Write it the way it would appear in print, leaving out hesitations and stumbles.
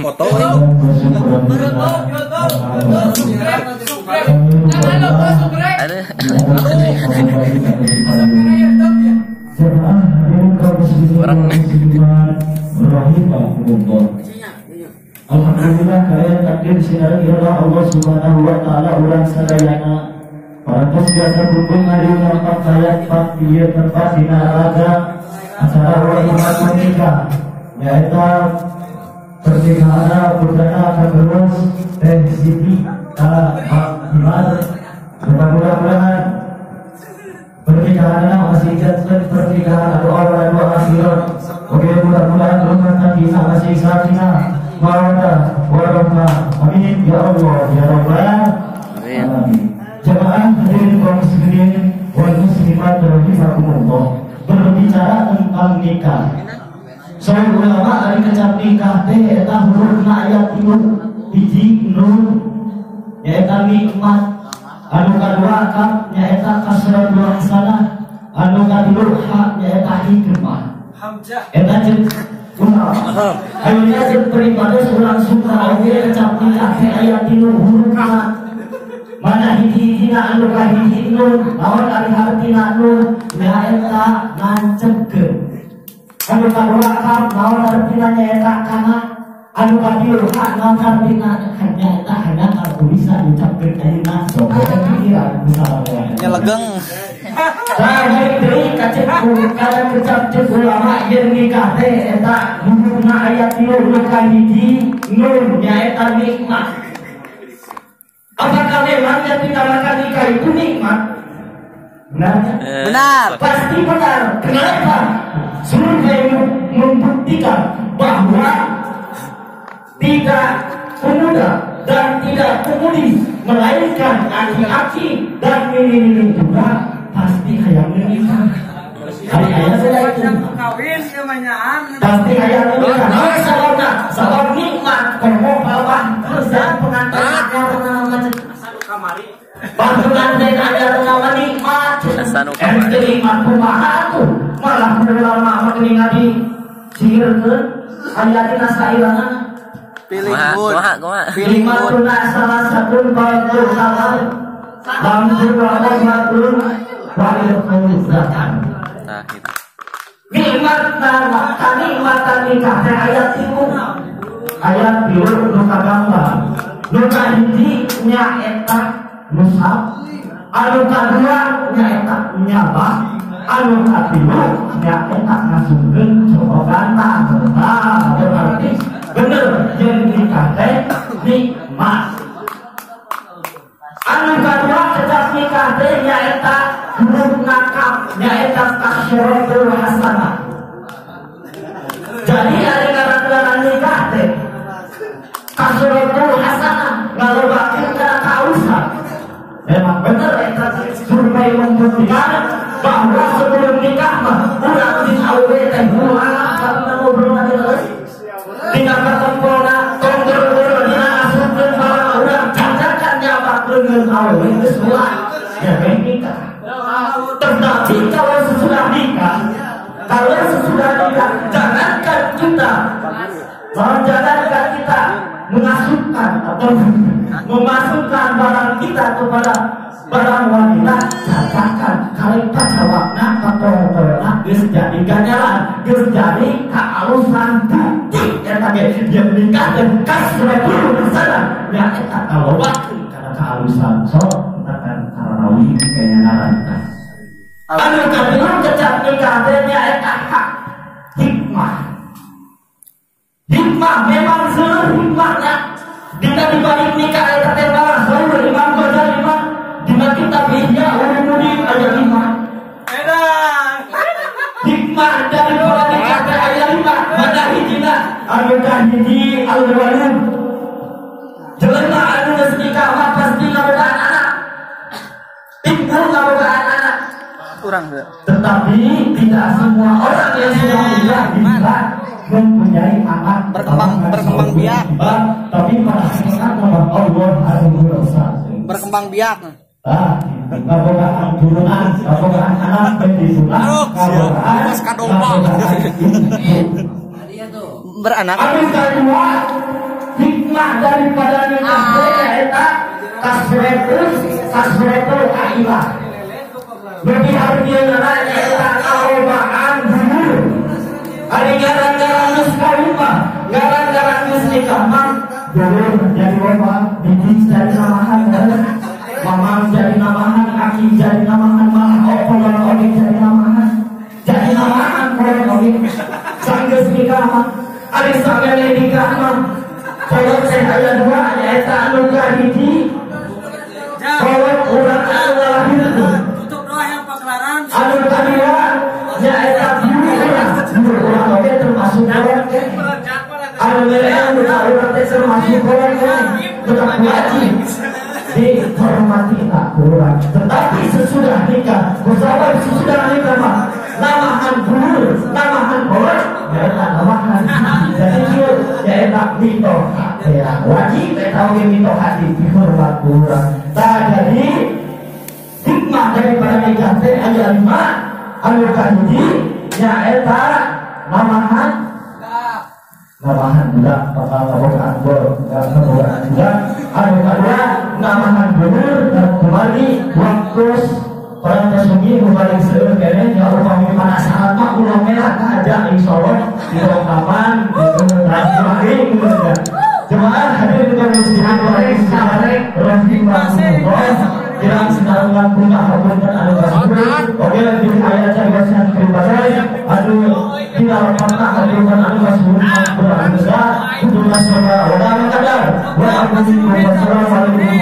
foto. Alhamdulillah kalian takdir sinar ilah Allah subhanahu wa ta'ala ulang sadayana parantos biasa berhubung hari ulang ayat 4 dia tempat dinaraga acara wajibah menikah yaitu pernikahan perdana akan berus dan Siti Himad. Mudah-mudahan pernikahannya masih jatuh pernikahan atau orang dua akhirat. Oke, mudah-mudahan rumah tangga masih sakinah mawaddah warahmah. Amin ya Allah ya Rabbal alamin. Jemaah hadirin kaum muslimin wal muslimat rahimakumullah. Berbicara tentang nikah, seorang ulama dari kecap nikah teh eta hurufna ayat 3 hiji nun nyaeta nikmat, anu kadua kaf nyaeta kasratul hasanah, anu katilu ha nyaeta hikmah. Eta jeung ayeuna jeung peribados urang Sunda oge kecap nikah teh ayat 3 hurufna mana hiji-hijina anu kahiji nun lawan ari hartina nun nyaeta ngancegkeun. Anu kadua kaf naon artina nyaeta kana, anu katilu ha naon artina nyaeta hanya kalau bisa diucapkeun ayeuna sok pikiran misalnya Nyelegeng. Saya deui kacep kana kecap ceuk ulama jeung nikah teh eta hurufna ayat 3 nu kahiji nun nyaeta nikmat. Apakah memang yang dinamakan nikah itu nikmat? Benarnya? Benar. Pasti benar. Kenapa? Survei membuktikan bahwa tidak pemuda dan tidak pemudi, melainkan aki-aki dan mini-mini juga pasti hayang menikah. Hayang sudah itu. Pasti hayang menikah. Nah, sabab nikmat komo bawah kerjaan pengantin Pantulan dan ada nama nikmat, ente nikmat kumaha tuh, malah berlama meninggali sihirkeun, ayat nasailana. Pilih matuna salah satu batu salam, lampu rahmatun, walil khairzatan. Nikmat nama, kanikmatan nikah teh ayat 3, ayat 3 nu kagambar, nu kahiji nyaeta musab, anu kadua nyaeta nyabah, anu katilu nyaeta ngasungkeun cobogana. Berarti bener jeung nikah teh nikmat. Anu kadua tetap nikah teh nyaeta huruf nakaf nyaeta kasratul hasanah. Jadi ari ngaran nikah teh kasratul hasanah ngalobakeun kana kausan. Memang benar survei membuktikan bahwa sebelum nikah mah urang di awe teh mulang karena ngobrol terus tinggal ketempona tonggo dina asupkeun barang urang cacakan nyabakeun ngeun awe geus mulang ya nikah. Tetapi kalau sesudah nikah jangankan kita mengasupkan atau memasukkan barang kita kepada barang wanita, katakan kali pacawakna katorna geus jadi ganjalan, geus jadi kaalusan titik eta ge dia menikah dan kasratul hasanah ya eta kalobakeun kana kaalusan sok katakan karawi kayaknya naranta. Anu kadua kecap nikah teh nyaeta hak hikmah. Hikmah memang seluruh hikmahnya dina dibalik nikah eta teh malah seluruh Imam Ghazali mah dina kitab Ihya Ulumuddin aya 5. Edan. Hikmah dari pola nikah teh aya 5. Mana hijina? Anu kahiji al-walad. Jelema anu geus nikah mah pasti ngabogaan anak. Ibu ngabogaan anak. Tetapi tidak semua orang yang sudah menikah bisa mempunyai anak berkembang biak, tapi pada hakikat nama Allah berkembang biak. Kabogaan turunan, kabogaan anak pendidikan, kabogaan beranak. Anu kadua hikmah daripada nikah eta kasretul ailah. Lebih artinya eta kaobaan dulu. Ari gara-gara geus kawin mah, gara-gara geus nikah mah dulu jadi bapak, bibi jadi namahan, mamang jadi namahan, aki jadi namahan, malah opol oge jadi namahan. Jadi namahan kolot oge. Sanggeus nikah mah, ari sampeyan nikah mah kolot teh aya dua nyaeta anu kahiji. Kolot urang anu lahir tutup doa yang paklaran. Anu kadua nyaeta urang oge termasuk kolot teh. Anu meleang urang teh termasuk kolot teh. Tetap wajib dihormati tak kurang. Tetapi sesudah nikah, musyawarah sesudah nikah mah namahan dulu, namahan kolot, nyaeta namahan. Jadi itu nyaeta mitoha. Ya wajib eta oge mitoha dihormat kurang. Tah jadi hikmah daripada nikah teh aya 5. Anu kahiji nyaeta namahan budak, bakal ngabogaan budak. Anu kadua namahan bener dan kembali waktu orang tersebut kembali seueur kene ya upami penasaran mah ulah merah aja insyaallah di rekaman di transkripsi gitu. Jemaah hadirin kaum muslimin wal muslimat rahimakumullah. Kirang sinarungan punya hapunten anu kasih. Oke lagi ayat cariwasan pribadi. Aduh kita pernah hadirkan anu kasih berangsa. Untuk nasional. Wa kadar. Wa assalamualaikum